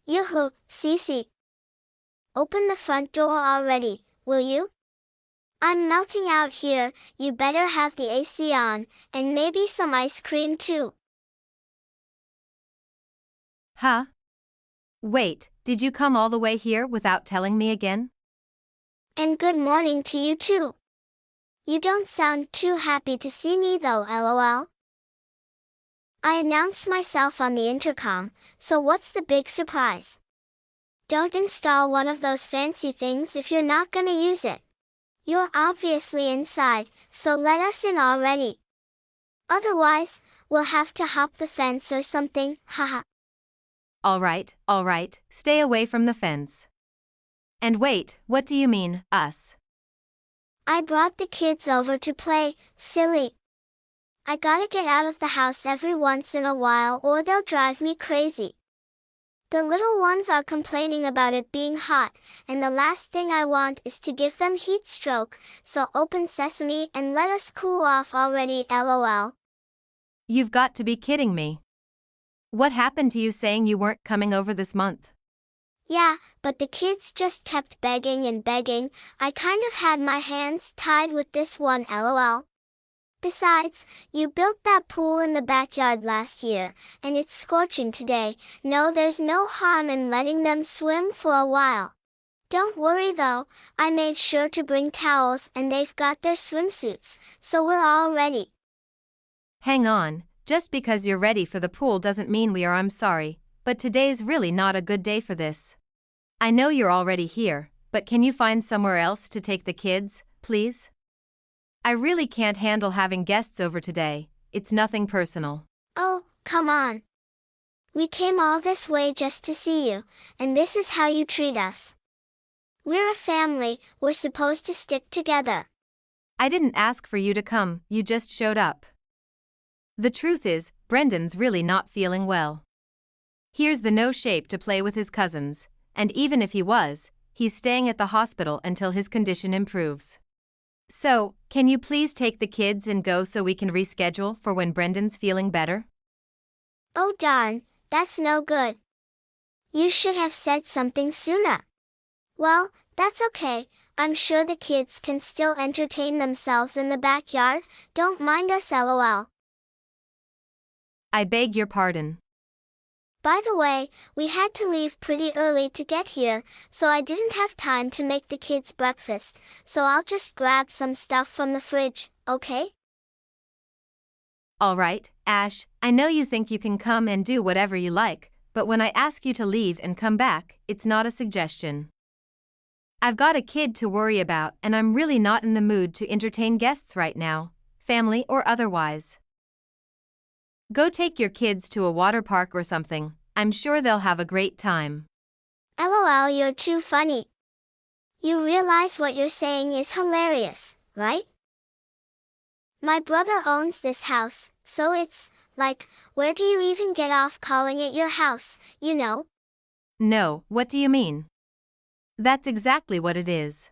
Yoo-hoo, Cece. Open the front door already, will you? I'm melting out here, you better have the AC on, and maybe some ice cream too. Huh? Wait, did you come all the way here without telling me again? And good morning to you too. You don't sound too happy to see me though, lol. I announced myself on the intercom, so what's the big surprise? Don't install one of those fancy things if you're not gonna use it. You're obviously inside, so let us in already. Otherwise, we'll have to hop the fence or something, haha. All right, stay away from the fence. And wait, what do you mean, us? I brought the kids over to play, silly. I gotta get out of the house every once in a while or they'll drive me crazy. The little ones are complaining about it being hot, and the last thing I want is to give them heat stroke, so open sesame and let us cool off already, lol. You've got to be kidding me. What happened to you saying you weren't coming over this month? Yeah, but the kids just kept begging and begging. I kind of had my hands tied with this one, lol. Besides, you built that pool in the backyard last year, and it's scorching today. No, there's no harm in letting them swim for a while. Don't worry though, I made sure to bring towels and they've got their swimsuits, so we're all ready. Hang on, just because you're ready for the pool doesn't mean we are. I'm sorry, but today's really not a good day for this. I know you're already here, but can you find somewhere else to take the kids, please? I really can't handle having guests over today. It's nothing personal. Oh, come on. We came all this way just to see you, and this is how you treat us. We're a family, we're supposed to stick together. I didn't ask for you to come, you just showed up. The truth is, Brendan's really not feeling well. Here's the no shape to play with his cousins, and even if he was, he's staying at the hospital until his condition improves. So, can you please take the kids and go so we can reschedule for when Brendan's feeling better? Oh darn, that's no good. You should have said something sooner. Well, that's okay, I'm sure the kids can still entertain themselves in the backyard, don't mind us lol. I beg your pardon. By the way, we had to leave pretty early to get here, so I didn't have time to make the kids breakfast, so I'll just grab some stuff from the fridge, okay? All right, Ash, I know you think you can come and do whatever you like, but when I ask you to leave and come back, it's not a suggestion. I've got a kid to worry about and I'm really not in the mood to entertain guests right now, family or otherwise. Go take your kids to a water park or something, I'm sure they'll have a great time. LOL, you're too funny. You realize what you're saying is hilarious, right? My brother owns this house, so it's, like, where do you even get off calling it your house, you know? No, what do you mean? That's exactly what it is.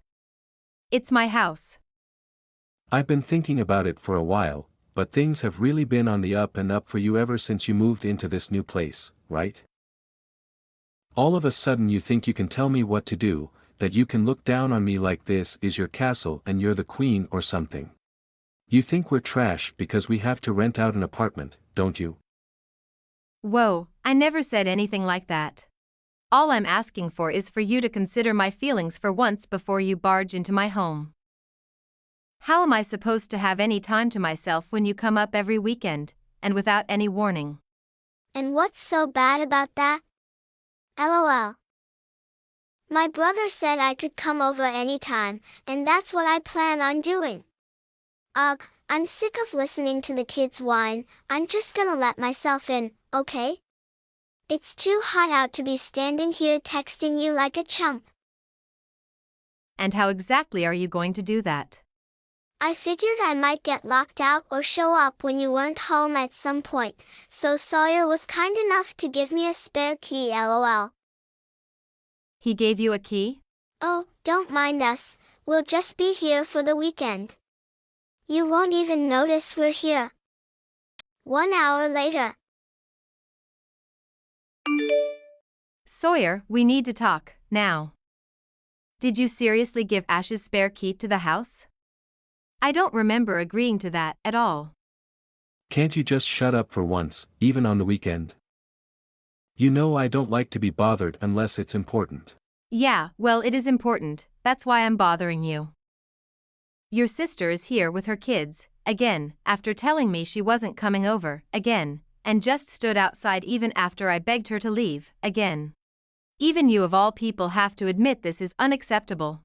It's my house. I've been thinking about it for a while, but things have really been on the up and up for you ever since you moved into this new place, right? All of a sudden you think you can tell me what to do, that you can look down on me like this is your castle and you're the queen or something. You think we're trash because we have to rent out an apartment, don't you? Whoa, I never said anything like that. All I'm asking for is for you to consider my feelings for once before you barge into my home. How am I supposed to have any time to myself when you come up every weekend, and without any warning? And what's so bad about that? LOL. My brother said I could come over anytime, and that's what I plan on doing. Ugh, I'm sick of listening to the kids whine, I'm just gonna let myself in, okay? It's too hot out to be standing here texting you like a chump. And how exactly are you going to do that? I figured I might get locked out or show up when you weren't home at some point, so Sawyer was kind enough to give me a spare key, lol. He gave you a key? Oh, don't mind us, we'll just be here for the weekend. You won't even notice we're here. 1 hour later. Sawyer, we need to talk, now. Did you seriously give Ash's spare key to the house? I don't remember agreeing to that at all. Can't you just shut up for once, even on the weekend? You know I don't like to be bothered unless it's important. Yeah, well, it is important, that's why I'm bothering you. Your sister is here with her kids, again, after telling me she wasn't coming over, again, and just stood outside even after I begged her to leave, again. Even you of all people have to admit this is unacceptable.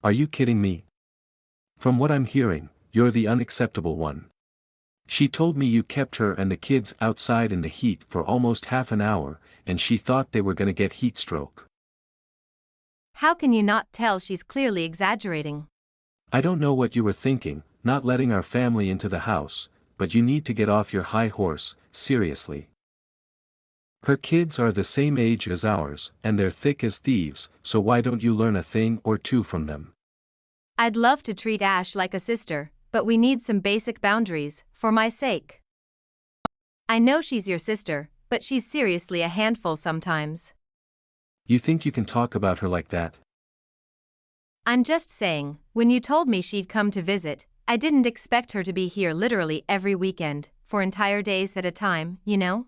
Are you kidding me? From what I'm hearing, you're the unacceptable one. She told me you kept her and the kids outside in the heat for almost half an hour, and she thought they were gonna get heat stroke. How can you not tell she's clearly exaggerating? I don't know what you were thinking, not letting our family into the house, but you need to get off your high horse, seriously. Her kids are the same age as ours, and they're thick as thieves, so why don't you learn a thing or two from them? I'd love to treat Ash like a sister, but we need some basic boundaries, for my sake. I know she's your sister, but she's seriously a handful sometimes. You think you can talk about her like that? I'm just saying, when you told me she'd come to visit, I didn't expect her to be here literally every weekend, for entire days at a time, you know?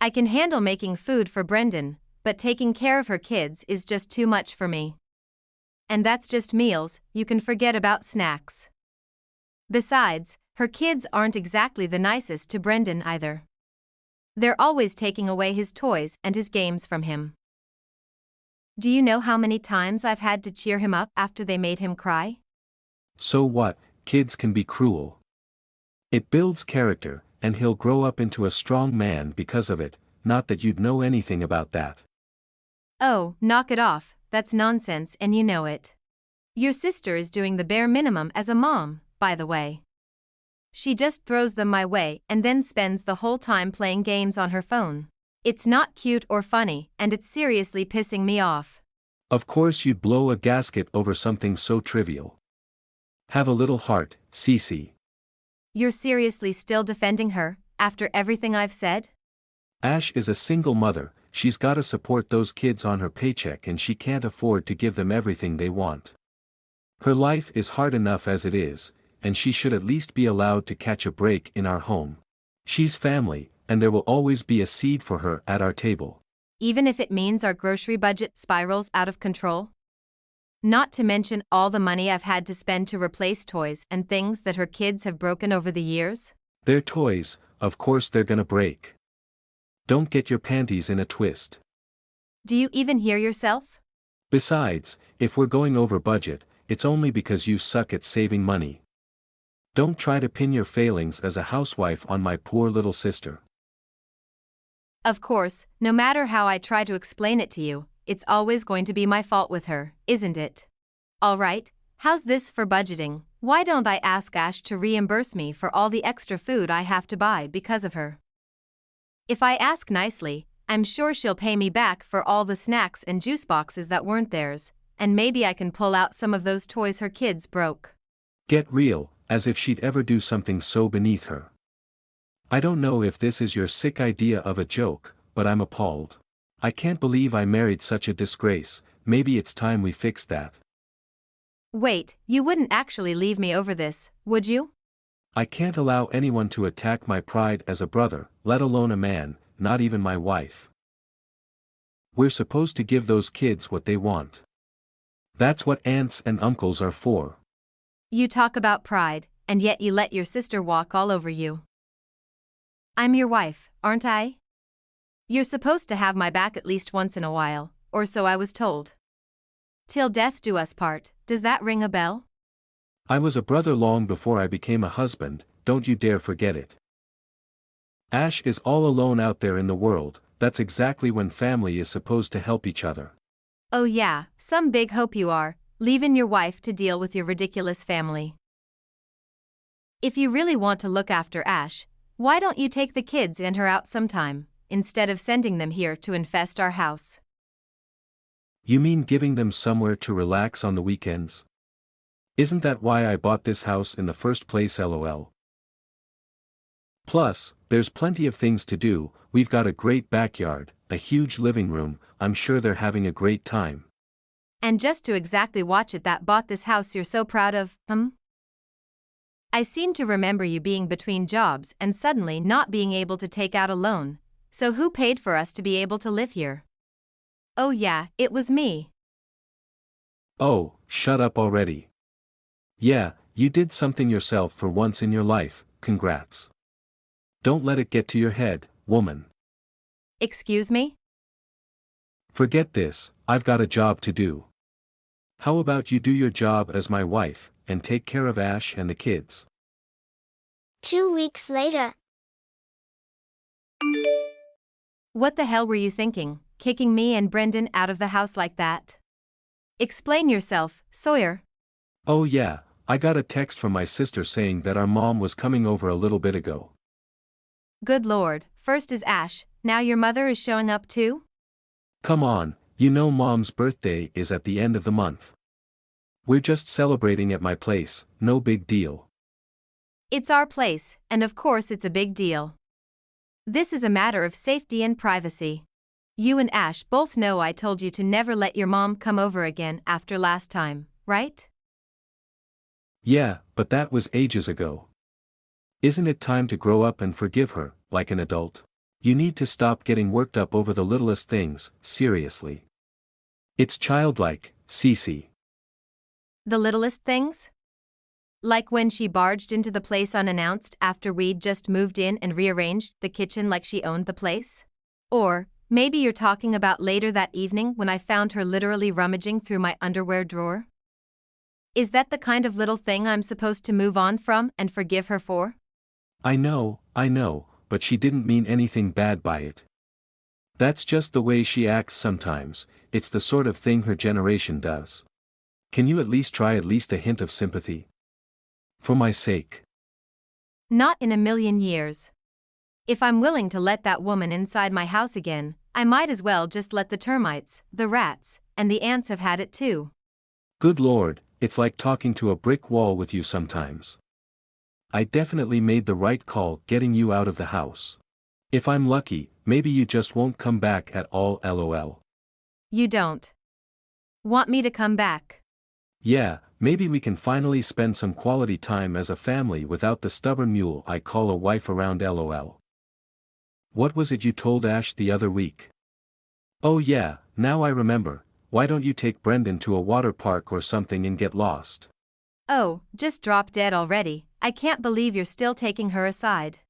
I can handle making food for Brendan, but taking care of her kids is just too much for me. And that's just meals, you can forget about snacks. Besides, her kids aren't exactly the nicest to Brendan either. They're always taking away his toys and his games from him. Do you know how many times I've had to cheer him up after they made him cry? So what, kids can be cruel. It builds character, and he'll grow up into a strong man because of it, not that you'd know anything about that. Oh, knock it off, that's nonsense and you know it. Your sister is doing the bare minimum as a mom, by the way. She just throws them my way and then spends the whole time playing games on her phone. It's not cute or funny, and it's seriously pissing me off. Of course you'd blow a gasket over something so trivial. Have a little heart, Cece. You're seriously still defending her, after everything I've said? Ash is a single mother, she's gotta support those kids on her paycheck and she can't afford to give them everything they want. Her life is hard enough as it is, and she should at least be allowed to catch a break in our home. She's family, and there will always be a seat for her at our table. Even if it means our grocery budget spirals out of control? Not to mention all the money I've had to spend to replace toys and things that her kids have broken over the years? They're toys, of course they're gonna break. Don't get your panties in a twist. Do you even hear yourself? Besides, if we're going over budget, it's only because you suck at saving money. Don't try to pin your failings as a housewife on my poor little sister. Of course, no matter how I try to explain it to you, it's always going to be my fault with her, isn't it? Alright, how's this for budgeting? Why don't I ask Ash to reimburse me for all the extra food I have to buy because of her? If I ask nicely, I'm sure she'll pay me back for all the snacks and juice boxes that weren't theirs, and maybe I can pull out some of those toys her kids broke. Get real, as if she'd ever do something so beneath her. I don't know if this is your sick idea of a joke, but I'm appalled. I can't believe I married such a disgrace. Maybe it's time we fix that. Wait, you wouldn't actually leave me over this, would you? I can't allow anyone to attack my pride as a brother, let alone a man, not even my wife. We're supposed to give those kids what they want. That's what aunts and uncles are for. You talk about pride, and yet you let your sister walk all over you. I'm your wife, aren't I? You're supposed to have my back at least once in a while, or so I was told. Till death do us part, does that ring a bell? I was a brother long before I became a husband, don't you dare forget it. Ash is all alone out there in the world, that's exactly when family is supposed to help each other. Oh yeah, some big hope you are, leaving your wife to deal with your ridiculous family. If you really want to look after Ash, why don't you take the kids and her out sometime, instead of sending them here to infest our house? You mean giving them somewhere to relax on the weekends? Isn't that why I bought this house in the first place, lol? Plus, there's plenty of things to do, we've got a great backyard, a huge living room, I'm sure they're having a great time. And just to exactly watch it that bought this house you're so proud of, I seem to remember you being between jobs and suddenly not being able to take out a loan. So who paid for us to be able to live here? Oh yeah, it was me. Oh, shut up already. Yeah, you did something yourself for once in your life, congrats. Don't let it get to your head, woman. Excuse me? Forget this, I've got a job to do. How about you do your job as my wife, and take care of Ash and the kids? 2 weeks later. What the hell were you thinking, kicking me and Brendan out of the house like that? Explain yourself, Sawyer. Oh yeah, I got a text from my sister saying that our mom was coming over a little bit ago. Good lord, first is Ash, now your mother is showing up too? Come on, you know Mom's birthday is at the end of the month. We're just celebrating at my place, no big deal. It's our place, and of course it's a big deal. This is a matter of safety and privacy. You and Ash both know I told you to never let your mom come over again after last time, right? Yeah, but that was ages ago. Isn't it time to grow up and forgive her, like an adult? You need to stop getting worked up over the littlest things, seriously. It's childlike, Cece. The littlest things? Like when she barged into the place unannounced after we'd just moved in and rearranged the kitchen like she owned the place? Or, maybe you're talking about later that evening when I found her literally rummaging through my underwear drawer? Is that the kind of little thing I'm supposed to move on from and forgive her for? I know, but she didn't mean anything bad by it. That's just the way she acts sometimes, it's the sort of thing her generation does. Can you at least try a hint of sympathy? For my sake. Not in a million years. If I'm willing to let that woman inside my house again, I might as well just let the termites, the rats, and the ants have had it too. Good lord, it's like talking to a brick wall with you sometimes. I definitely made the right call getting you out of the house. If I'm lucky, maybe you just won't come back at all, lol. You don't want me to come back? Yeah, maybe we can finally spend some quality time as a family without the stubborn mule I call a wife around, lol. What was it you told Ash the other week? Oh yeah, now I remember, why don't you take Brendan to a water park or something and get lost? Oh, just drop dead already, I can't believe you're still taking her aside.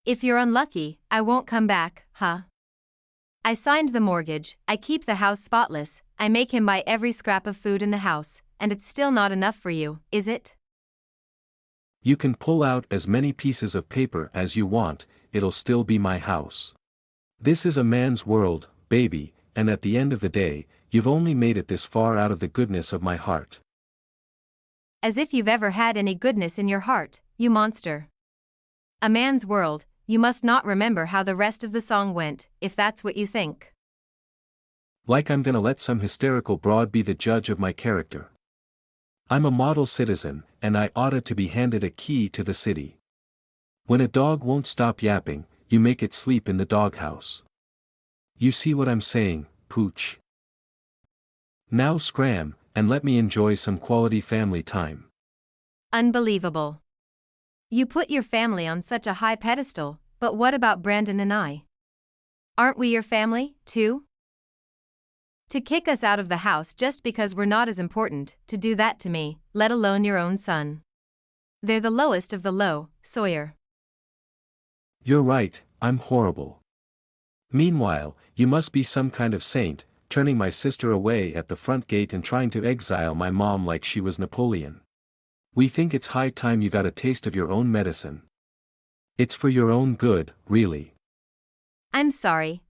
If you're unlucky, I won't come back, huh? I signed the mortgage, I keep the house spotless, I make him buy every scrap of food in the house, and it's still not enough for you, is it? You can pull out as many pieces of paper as you want, it'll still be my house. This is a man's world, baby, and at the end of the day, you've only made it this far out of the goodness of my heart. As if you've ever had any goodness in your heart, you monster. A man's world, you must not remember how the rest of the song went, if that's what you think. Like I'm gonna let some hysterical broad be the judge of my character. I'm a model citizen, and I oughta to be handed a key to the city. When a dog won't stop yapping, you make it sleep in the doghouse. You see what I'm saying, Pooch? Now scram, and let me enjoy some quality family time. Unbelievable. You put your family on such a high pedestal, but what about Brandon and I? Aren't we your family, too? To kick us out of the house just because we're not as important, to do that to me, let alone your own son. They're the lowest of the low, Sawyer. You're right, I'm horrible. Meanwhile, you must be some kind of saint, turning my sister away at the front gate and trying to exile my mom like she was Napoleon. We think it's high time you got a taste of your own medicine. It's for your own good, really. I'm sorry,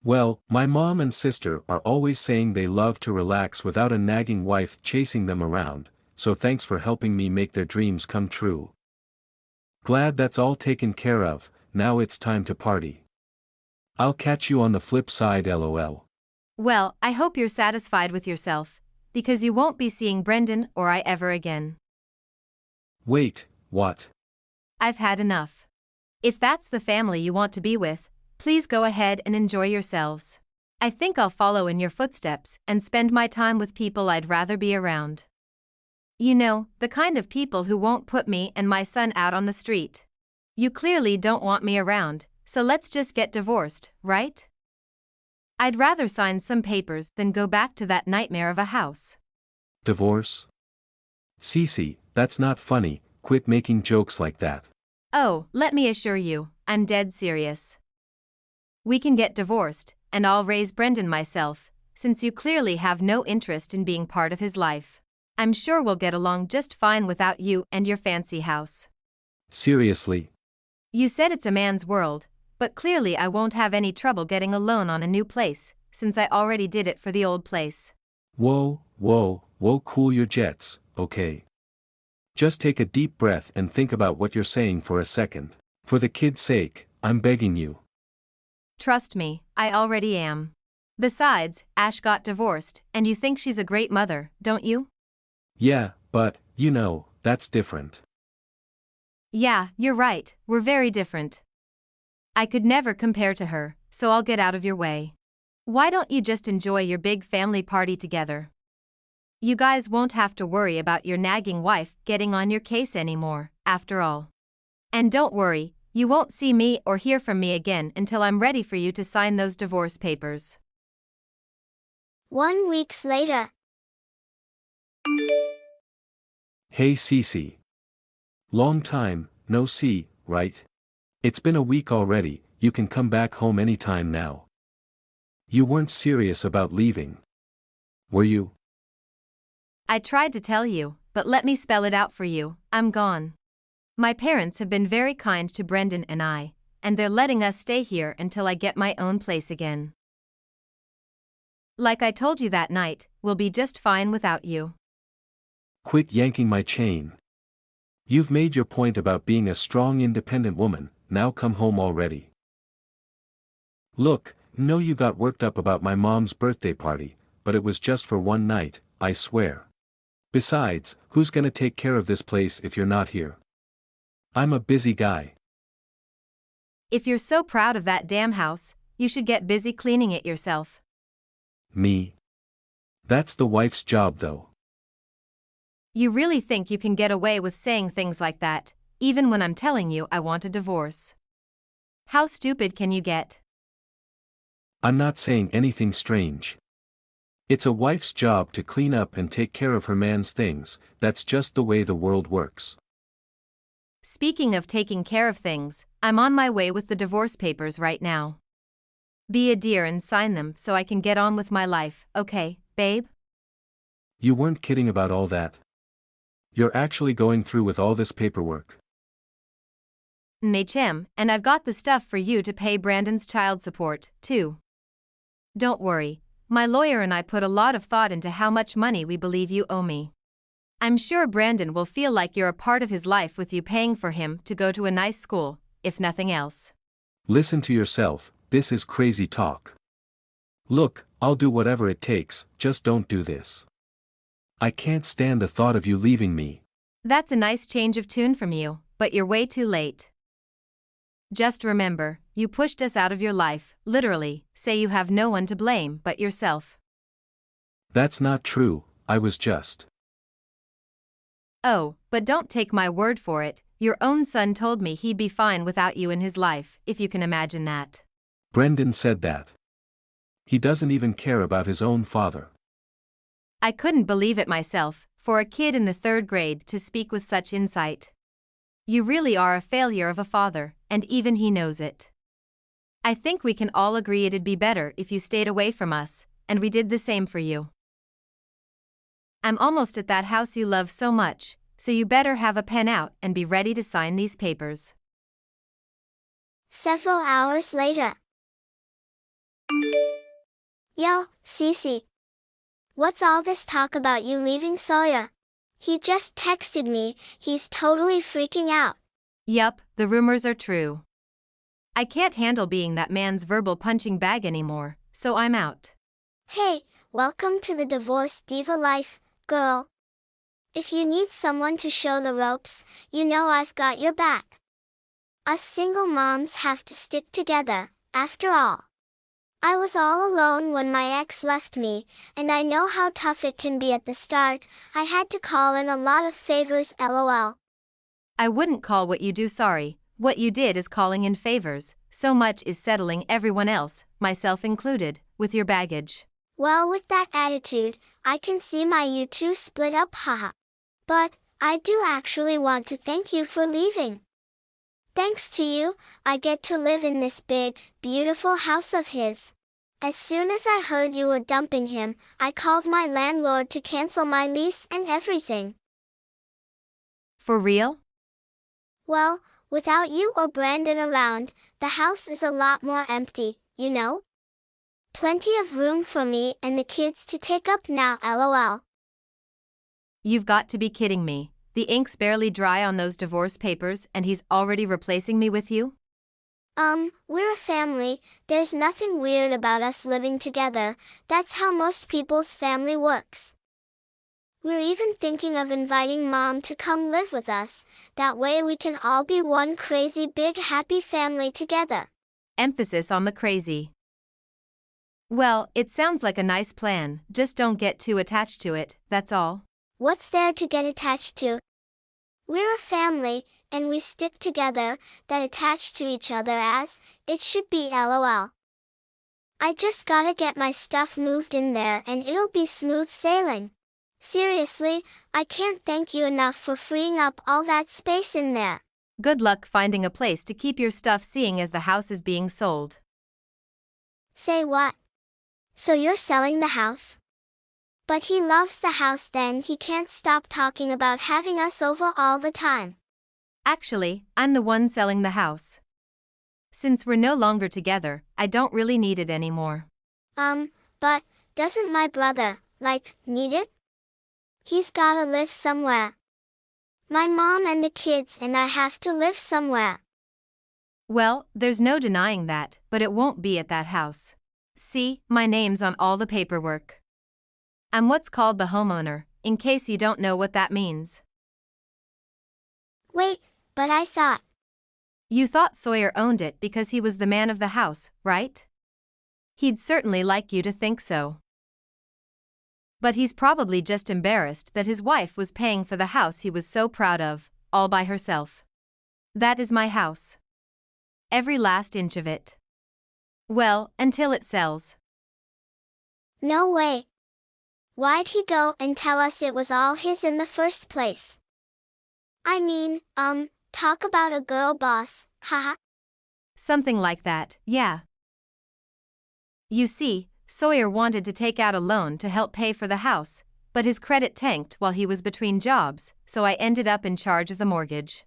Well, my mom and sister are always saying they love to relax without a nagging wife chasing them around, so thanks for helping me make their dreams come true. Glad that's all taken care of, now it's time to party. I'll catch you on the flip side, lol. Well, I hope you're satisfied with yourself, because you won't be seeing Brendan or I ever again. Wait, what? I've had enough. If that's the family you want to be with, please go ahead and enjoy yourselves. I think I'll follow in your footsteps and spend my time with people I'd rather be around. You know, the kind of people who won't put me and my son out on the street. You clearly don't want me around, so let's just get divorced, right? I'd rather sign some papers than go back to that nightmare of a house. Divorce? Cece, that's not funny, quit making jokes like that. Oh, let me assure you, I'm dead serious. We can get divorced, and I'll raise Brendan myself, since you clearly have no interest in being part of his life. I'm sure we'll get along just fine without you and your fancy house. Seriously? You said it's a man's world, but clearly I won't have any trouble getting a loan on a new place, since I already did it for the old place. Whoa, cool your jets, okay? Just take a deep breath and think about what you're saying for a second. For the kid's sake, I'm begging you. Trust me, I already am. Besides, Ash got divorced, and you think she's a great mother, don't you? Yeah, but, you know, that's different. Yeah, you're right, we're very different. I could never compare to her, so I'll get out of your way. Why don't you just enjoy your big family party together? You guys won't have to worry about your nagging wife getting on your case anymore, after all. And don't worry, you won't see me or hear from me again until I'm ready for you to sign those divorce papers. 1 week later. Hey Cece. Long time, no see, right? It's been a week already, you can come back home anytime now. You weren't serious about leaving. Were you? I tried to tell you, but let me spell it out for you, I'm gone. My parents have been very kind to Brendan and I, and they're letting us stay here until I get my own place again. Like I told you that night, we'll be just fine without you. Quit yanking my chain. You've made your point about being a strong independent woman, now come home already. Look, know you got worked up about my mom's birthday party, but it was just for one night, I swear. Besides, who's gonna take care of this place if you're not here? I'm a busy guy. If you're so proud of that damn house, you should get busy cleaning it yourself. Me? That's the wife's job though. You really think you can get away with saying things like that, even when I'm telling you I want a divorce? How stupid can you get? I'm not saying anything strange. It's a wife's job to clean up and take care of her man's things, that's just the way the world works. Speaking of taking care of things, I'm on my way with the divorce papers right now. Be a dear and sign them so I can get on with my life, okay, babe? You weren't kidding about all that. You're actually going through with all this paperwork. Machem, and I've got the stuff for you to pay Brandon's child support, too. Don't worry, my lawyer and I put a lot of thought into how much money we believe you owe me. I'm sure Brandon will feel like you're a part of his life with you paying for him to go to a nice school, if nothing else. Listen to yourself, this is crazy talk. Look, I'll do whatever it takes, just don't do this. I can't stand the thought of you leaving me. That's a nice change of tune from you, but you're way too late. Just remember, you pushed us out of your life, literally, say you have no one to blame but yourself. That's not true, I was just. Oh, but don't take my word for it, your own son told me he'd be fine without you in his life, if you can imagine that. Brendan said that. He doesn't even care about his own father. I couldn't believe it myself, for a kid in the 3rd grade to speak with such insight. You really are a failure of a father, and even he knows it. I think we can all agree it'd be better if you stayed away from us, and we did the same for you. I'm almost at that house you love so much, so you better have a pen out and be ready to sign these papers. Several hours later. Yo, Cece. What's all this talk about you leaving Sawyer? He just texted me, he's totally freaking out. Yup, the rumors are true. I can't handle being that man's verbal punching bag anymore, so I'm out. Hey, welcome to the divorce diva life, girl. If you need someone to show the ropes, you know I've got your back. Us single moms have to stick together, after all. I was all alone when my ex left me, and I know how tough it can be at the start. I had to call in a lot of favors, lol. I wouldn't call what you do sorry. What you did is calling in favors. So much is settling everyone else, myself included, with your baggage. Well, with that attitude, I can see my you two split up, haha. But, I do actually want to thank you for leaving. Thanks to you, I get to live in this big, beautiful house of his. As soon as I heard you were dumping him, I called my landlord to cancel my lease and everything. For real? Well, without you or Brandon around, the house is a lot more empty, you know? Plenty of room for me and the kids to take up now, lol. You've got to be kidding me. The ink's barely dry on those divorce papers and he's already replacing me with you? We're a family. There's nothing weird about us living together. That's how most people's family works. We're even thinking of inviting Mom to come live with us. That way we can all be one crazy big happy family together. Emphasis on the crazy. Well, it sounds like a nice plan, just don't get too attached to it, that's all. What's there to get attached to? We're a family, and we stick together, that attached to each other as, it should be lol. I just gotta get my stuff moved in there and it'll be smooth sailing. Seriously, I can't thank you enough for freeing up all that space in there. Good luck finding a place to keep your stuff seeing as the house is being sold. Say what? So you're selling the house? But he loves the house, then he can't stop talking about having us over all the time. Actually, I'm the one selling the house. Since we're no longer together, I don't really need it anymore. But, doesn't my brother, need it? He's gotta live somewhere. My mom and the kids and I have to live somewhere. Well, there's no denying that, but it won't be at that house. See, my name's on all the paperwork. I'm what's called the homeowner, in case you don't know what that means. Wait, but I thought. You thought Sawyer owned it because he was the man of the house, right? He'd certainly like you to think so. But he's probably just embarrassed that his wife was paying for the house he was so proud of, all by herself. That is my house. Every last inch of it. Well, until it sells. No way. Why'd he go and tell us it was all his in the first place? I mean, talk about a girl boss, haha. Something like that, yeah. You see, Sawyer wanted to take out a loan to help pay for the house, but his credit tanked while he was between jobs, so I ended up in charge of the mortgage.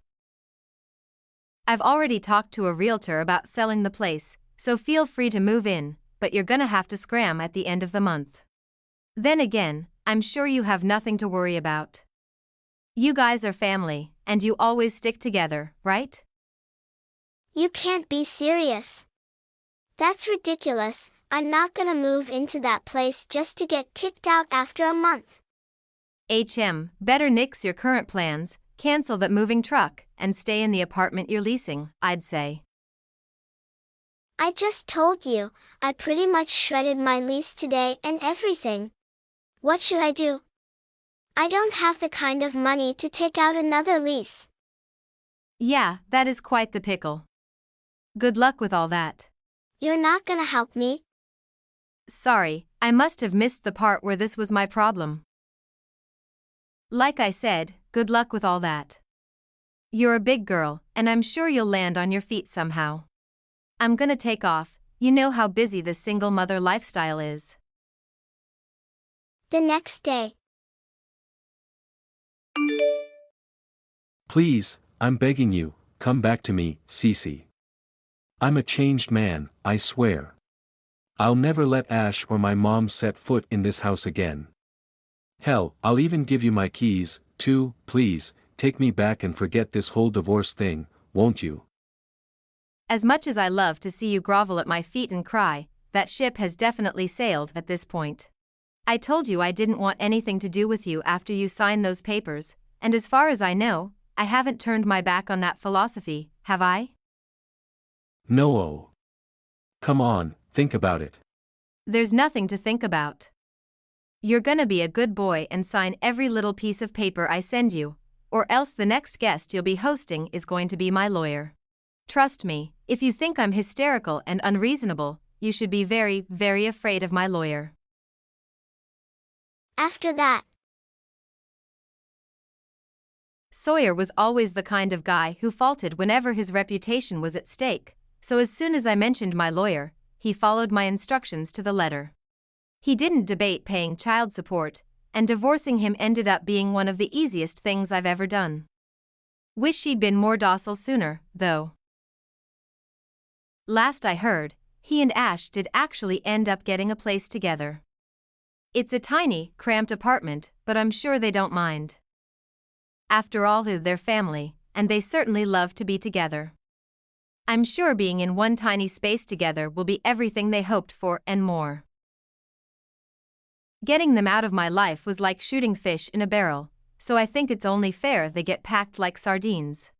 I've already talked to a realtor about selling the place, so feel free to move in, but you're gonna have to scram at the end of the month. Then again, I'm sure you have nothing to worry about. You guys are family, and you always stick together, right? You can't be serious. That's ridiculous. I'm not gonna move into that place just to get kicked out after a month. Better nix your current plans, cancel that moving truck, and stay in the apartment you're leasing, I'd say. I just told you, I pretty much shredded my lease today and everything. What should I do? I don't have the kind of money to take out another lease. Yeah, that is quite the pickle. Good luck with all that. You're not gonna help me? Sorry, I must have missed the part where this was my problem. Like I said, good luck with all that. You're a big girl, and I'm sure you'll land on your feet somehow. I'm gonna take off, you know how busy the single mother lifestyle is. The next day. Please, I'm begging you, come back to me, Cece. I'm a changed man, I swear. I'll never let Ash or my mom set foot in this house again. Hell, I'll even give you my keys, too. Please, take me back and forget this whole divorce thing, won't you? As much as I love to see you grovel at my feet and cry, that ship has definitely sailed at this point. I told you I didn't want anything to do with you after you signed those papers, and as far as I know, I haven't turned my back on that philosophy, have I? No. Come on, think about it. There's nothing to think about. You're gonna be a good boy and sign every little piece of paper I send you, or else the next guest you'll be hosting is going to be my lawyer. Trust me, if you think I'm hysterical and unreasonable, you should be very, very afraid of my lawyer. After that, Sawyer was always the kind of guy who faltered whenever his reputation was at stake, so as soon as I mentioned my lawyer, he followed my instructions to the letter. He didn't debate paying child support, and divorcing him ended up being one of the easiest things I've ever done. Wish she'd been more docile sooner, though. Last I heard, he and Ash did actually end up getting a place together. It's a tiny, cramped apartment, but I'm sure they don't mind. After all, they're their family, and they certainly love to be together. I'm sure being in one tiny space together will be everything they hoped for and more. Getting them out of my life was like shooting fish in a barrel, so I think it's only fair they get packed like sardines.